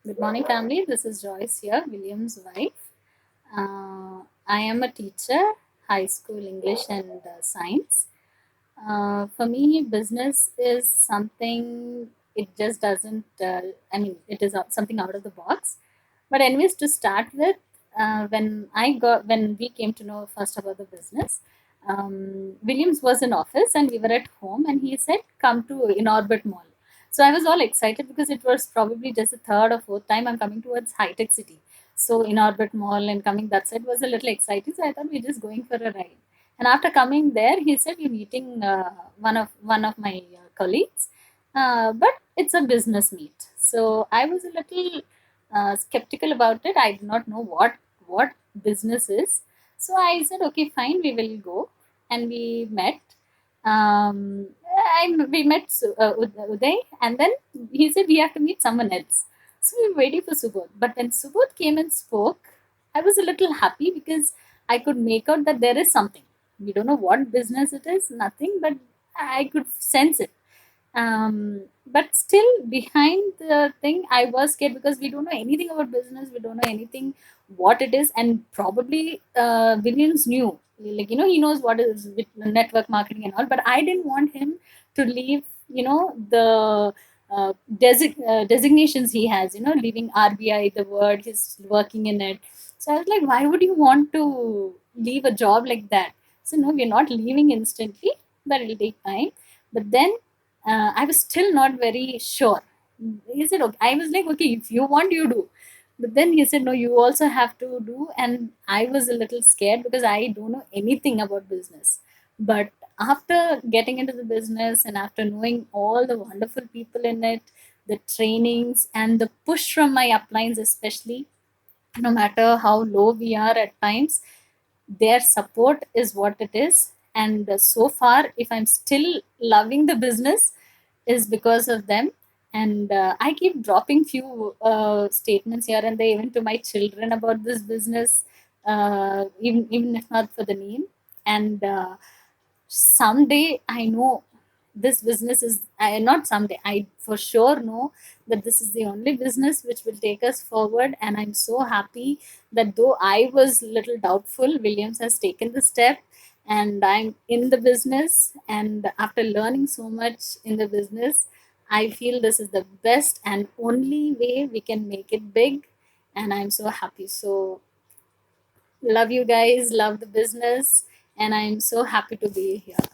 Good morning, family. This is Joyce here, William's wife. I am a teacher, high school English and science. For me, business is something, it just doesn't, it is something out of the box. But, anyways, to start with, when we came to know first about the business, Williams was in office and we were at home, and he said, "Come to Inorbit Mall." So I was all excited because it was probably just the third or fourth time I'm coming towards high tech city. So Inorbit Mall and coming that side was a little exciting. So I thought we're just going for a ride. And after coming there, he said, "You're meeting one of my colleagues, but it's a business meet." So I was a little skeptical about it. I did not know what business is. So I said, "Okay, fine, we will go." And we met. We met Uday, and then he said we have to meet someone else. So we were waiting for Subodh. But when Subodh came and spoke, I was a little happy because I could make out that there is something. We don't know what business it is, nothing, but I could sense it. But still, behind the thing, I was scared because we don't know anything about business. We don't know anything what it is, and probably Williams knew, like he knows what is network marketing and all. But I didn't want him to leave, the designations he has, leaving RBI, the word he's working in it. So I was like, why would you want to leave a job like that? So no, we're not leaving instantly, but it'll take time. But then I was still not very sure. He said, "Okay." I was like, "Okay, if you want, you do." But then he said, "No, you also have to do." And I was a little scared because I don't know anything about business. But after getting into the business and after knowing all the wonderful people in it, the trainings and the push from my uplines, especially, no matter how low we are at times, their support is what it is. And so far, if I'm still loving the business, is because of them. And I keep dropping few statements here and there, even to my children, about this business, even if not for the name. And someday I know this business is, not someday, I for sure know that this is the only business which will take us forward. And I'm so happy that though I was little doubtful, Williams has taken the step, and I'm in the business. And after learning so much in the business, I feel this is the best and only way we can make it big. And I'm so happy. So love you guys, love the business, and I'm so happy to be here.